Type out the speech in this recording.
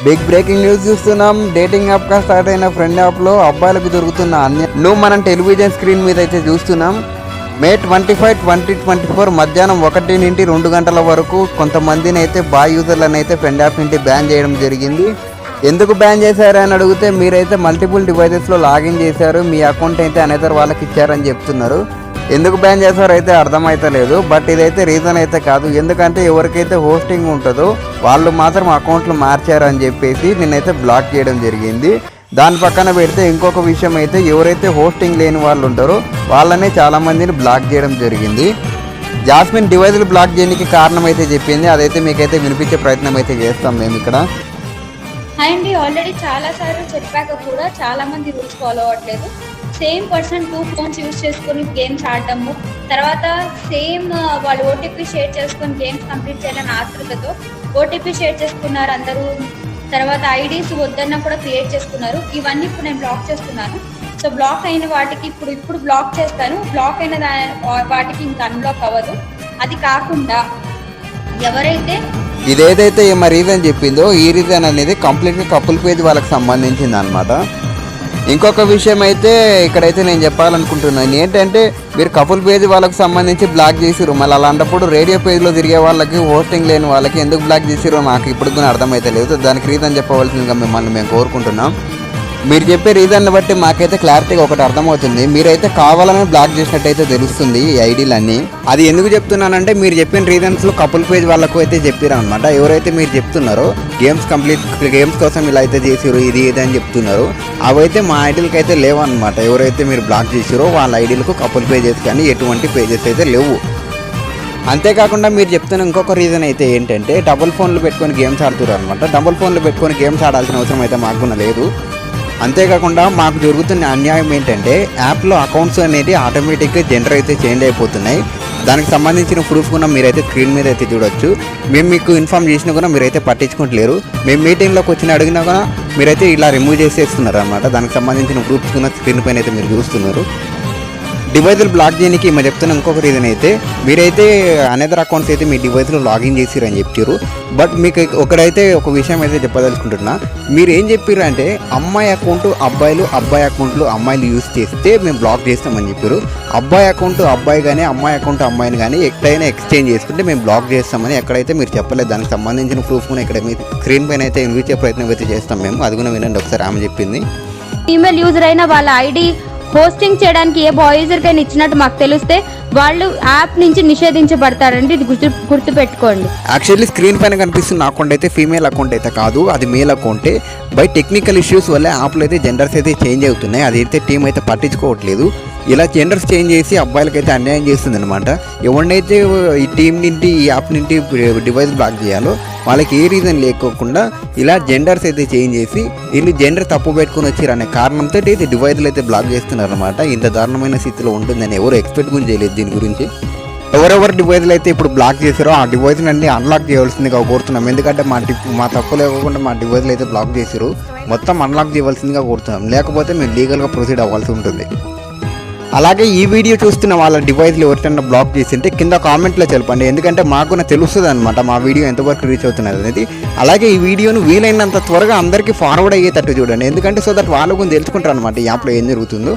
Big breaking news చూస్తున్నాం. Dating app గా start అయిన ఫ్రెండ్ యాప్ లో అబ్బాయిలకు దొరుకుతున్న నువ్వు మనం టెలివిజన్ స్క్రీన్ మీద అయితే చూస్తున్నాం. మే 25, 2024 మధ్యాహ్నం 1 నుండి 2 గంటల వరకు కొంతమందిని అయితే బాయ్ యూజర్లను అయితే ఫ్రెండ్ యాప్ నుండి బ్యాన్ చేయడం జరిగింది. ఎందుకు బ్యాన్ చేశారని అడిగితే మీరైతే మల్టిపుల్ డివైజెస్లో లాగిన్ చేశారు, మీ అకౌంట్ అయితే అనేదర్ వాళ్ళకి ఇచ్చారని చెప్తున్నారు. ఎందుకు బ్యాన్ చేశారో అయితే అర్థమైతలేదు. బట్ ఇదైతే రీజన్ అయితే కాదు. ఎందుకంటే ఎవరికైతే హోస్టింగ్ ఉంటుందో వాళ్ళు మాత్రం అకౌంట్లు మార్చారు అని చెప్పేసి నేనైతే బ్లాక్ చేయడం జరిగింది. దాని పక్కన పెడితే ఇంకొక విషయం అయితే ఎవరైతే హోస్టింగ్ లేని వాళ్ళు ఉంటారో వాళ్ళనే చాలామందిని బ్లాక్ చేయడం జరిగింది. జాస్మిన్ డివైజులు బ్లాక్ చేయడానికి కారణం అయితే చెప్పింది. అదైతే మీకైతే వినిపించే ప్రయత్నం అయితే చేస్తాం మేము ఇక్కడ. అండ్ ఆల్రెడీ చాలా సార్లు చెప్పాక కూడా చాలా మంది రూల్స్ ఫాలో అవ్వట్లేదు. సేమ్ పర్సన్ 2 ఫోన్స్ యూజ్ చేసుకొని గేమ్స్ ఆడటము, తర్వాత సేమ్ వాళ్ళు ఓటీపీ షేర్ చేసుకొని గేమ్స్ కంప్లీట్ చేయాలని ఆతృతతో ఓటీపీ షేర్ చేసుకున్నారు అందరూ. తర్వాత ఐడీస్ వద్దన్నా కూడా క్రియేట్ చేసుకున్నారు. ఇవన్నీ ఇప్పుడు నేను బ్లాక్ చేస్తున్నాను. సో బ్లాక్ అయిన వాటికి ఇప్పుడు బ్లాక్ చేస్తాను. బ్లాక్ అయిన వాటికి ఇంకా అన్బ్లాక్ అవ్వదు. అది కాకుండా ఎవరైతే ఇదేదైతే ఏమో రీజన్ చెప్పిందో ఈ రీజన్ అనేది కంప్లీట్గా కపుల్ పేజ్ వాళ్ళకి సంబంధించింది అనమాట. ఇంకొక విషయం అయితే ఇక్కడైతే నేను చెప్పాలనుకుంటున్నాను ఏంటంటే, మీరు కపుల్ పేజ్ వాళ్ళకి సంబంధించి బ్లాక్ చేసిరు, మళ్ళీ అలాంటప్పుడు రేడియో పేజ్లో తిరిగే వాళ్ళకి హోస్టింగ్ లేని వాళ్ళకి ఎందుకు బ్లాక్ చేసిరో నాకు ఇప్పుడు కూడా అర్థమైతే లేదు. దానికి రీజన్ చెప్పవలసిందిగా మిమ్మల్ని మేము కోరుకుంటున్నాం. మీరు చెప్పే రీజన్ని బట్టి మాకైతే క్లారిటీగా ఒకటి అర్థమవుతుంది. మీరైతే కావాలని బ్లాక్ చేసినట్టయితే తెలుస్తుంది ఈ ఐడీలన్నీ. అది ఎందుకు చెప్తున్నానంటే, మీరు చెప్పిన రీజన్స్లో కపుల్ పేజ్ వాళ్ళకు అయితే చెప్పారు అనమాట. ఎవరైతే మీరు చెప్తున్నారో గేమ్స్ కోసం ఇలా అయితే చేసిరు ఇది అని చెప్తున్నారు, అవైతే మా ఐడీలకి అయితే లేవన్నమాట. ఎవరైతే మీరు బ్లాక్ చేసిరో వాళ్ళ ఐడీలకు కపుల్ పేజెస్ కానీ ఎటువంటి పేజెస్ అయితే లేవు. అంతేకాకుండా మీరు చెప్తున్న ఇంకొక రీజన్ అయితే ఏంటంటే, డబుల్ ఫోన్లు పెట్టుకొని గేమ్స్ ఆడుతున్నారు అనమాట. డబుల్ ఫోన్లు పెట్టుకొని గేమ్స్ ఆడాల్సిన అవసరం అయితే మాకు లేదు. అంతేకాకుండా మాకు జరుగుతున్న అన్యాయం ఏంటంటే, యాప్లో అకౌంట్స్ అనేది ఆటోమేటిక్గా జనరేట్ అయితే చేంజ్ అయిపోతున్నాయి. దానికి సంబంధించిన ప్రూఫ్ కూడా మీరైతే స్క్రీన్ మీద అయితే చూడొచ్చు. మేము మీకు ఇన్ఫామ్ చేసినా కూడా మీరైతే పట్టించుకుంటలేరు. మేము మీటింగ్లోకి వచ్చి అడిగినా కూడా మీరైతే ఇలా రిమూవ్ చేసేస్తున్నారు అనమాట. దానికి సంబంధించిన ప్రూఫ్స్ కూడా స్క్రీన్ పైన అయితే మీరు చూస్తున్నారు. డివైజులు బ్లాక్ చేయడానికి మేము చెప్తున్న ఇంకొక రీజన్ అయితే, మీరైతే అనేదర్ అకౌంట్స్ అయితే మీ డివైస్లో లాగిన్ చేసిరని చెప్పారు. బట్ మీకు ఒకడైతే ఒక విషయం అయితే చెప్పదలుచుకుంటున్నా. మీరు ఏం చెప్పారు అంటే, అమ్మాయి అకౌంట్ అబ్బాయిలు, అబ్బాయి అకౌంట్లు అమ్మాయిలు యూజ్ చేస్తే మేము బ్లాక్ చేస్తామని చెప్పారు. అబ్బాయి అకౌంట్ అబ్బాయి కానీ అమ్మాయి అకౌంట్ అమ్మాయిని కానీ ఎక్కడైనా ఎక్స్చేంజ్ చేసుకుంటే మేము బ్లాక్ చేస్తామని ఎక్కడైతే మీరు చెప్పలేదు. దానికి సంబంధించిన ప్రూఫ్ కూడా ఇక్కడ మీ స్క్రీన్ పైన అయితే వినిపించే ప్రయత్నం అయితే చేస్తాం మేము. అది కూడా వినండి ఒకసారి ఆమె చెప్పింది. ఈమెయిల్ యూజర్ అయిన వాళ్ళ ఐడి హోస్టింగ్ చేయడానికి ఏ బాయ్ యూజర్కైనా ఇచ్చినట్టు మాకు తెలిస్తే వాళ్ళు యాప్ నుంచి నిషేధించబడతారండి. ఇది గుర్తుపెట్టుకోండి. యాక్చువల్లీ స్క్రీన్ పైన కనిపిస్తున్న అకౌంట్ అయితే ఫీమేల్ అకౌంట్ అయితే కాదు, అది మేల్ అకౌంటే. బై టెక్నికల్ ఇష్యూస్ వల్ల యాప్లో అయితే జెండర్స్ అయితే చేంజ్ అవుతున్నాయి. అదైతే టీం అయితే పట్టించుకోవట్లేదు. ఇలా జెండర్స్ చేంజ్ చేసి అబ్బాయిలకైతే అన్యాయం చేస్తుంది అనమాట. ఎవరినైతే ఈ టీం నుండి ఈ యాప్ నుండి డివైస్ బ్లాక్ చేయాలో వాళ్ళకి ఏ రీజన్ లేకోకుండా ఇలా జెండర్స్ అయితే చేంజ్ చేసి వీళ్ళు జెండర్ తప్పు పెట్టుకుని వచ్చారు అనే కారణంతో అయితే డివైజ్లు అయితే బ్లాక్ చేస్తున్నారు అనమాట. ఇంత దారుణమైన స్థితిలో ఉంటుందని ఎవరు ఎక్స్పెక్ట్ కూడా చేయలేదు దీని గురించి. ఎవరెవరు డివైజ్లు అయితే ఇప్పుడు బ్లాక్ చేశారో ఆ డివైజ్లు అన్ని అన్లాక్ చేయవలసిందిగా కోరుతున్నాం. ఎందుకంటే మా తప్పు లేకుండా మా డివైజ్లు అయితే బ్లాక్ చేశారు, మొత్తం అన్లాక్ చేయవలసిందిగా కోరుతున్నాం. లేకపోతే మేము లీగల్గా ప్రొసీడ్ అవ్వాల్సి ఉంటుంది. అలాగే ఈ వీడియో చూస్తున్న వాళ్ళ డివైజ్లు ఎవరికైనా బ్లాక్ చేసింటే కింద కామెంట్లో చెప్పండి. ఎందుకంటే మాకు తెలుస్తుంది అనమాట మా వీడియో ఎంతవరకు రీచ్ అవుతున్నది అనేది. అలాగే ఈ వీడియోను వీలైనంత త్వరగా అందరికీ ఫార్వర్డ్ అయ్యేటట్టు చూడండి. ఎందుకంటే సో దట్ వాళ్ళు కూడా తెలుసుకుంటారు అనమాట ఈ యాప్లో ఏం జరుగుతుందో.